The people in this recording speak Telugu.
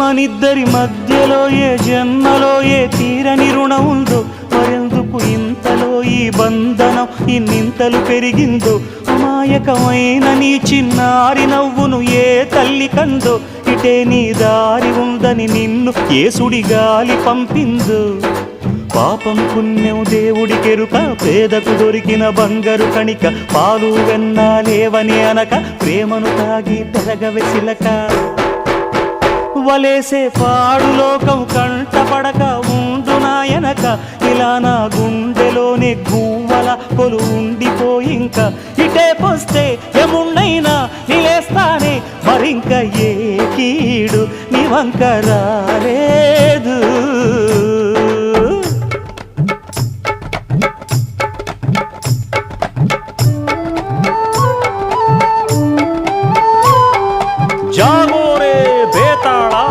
మనిద్దరి మధ్యలో ఏ జన్మలో ఏ తీరని రుణం ఉందో, మరెందుకు ఇంతలో ఈ బంధనం ఇన్నింతలు పెరిగిందో, అమాయకమైన నీ చిన్నారి నవ్వును ఏ తల్లి కందో, ఇటే నీ దారి ఉందని నిన్ను ఏ సుడిగాలి పంపిందో. పాపం పుణ్యం దేవుడికెరుక, పేదకు దొరికిన బంగారు కణిక, పాలు వెన్నా లేవని అనక ప్రేమను తాగి పెరగవెసిలక. వలేసే పాడు లోకం కంటపడక ఉండు నాయనక, ఇలా నా గుండెలోనే గువ్వల కొలు ఉండిపోయింక. ఇటే పోస్తే ఎమున్నైనా నిలేస్తానే, మరింక ఏ కీడు నివంకరాలే.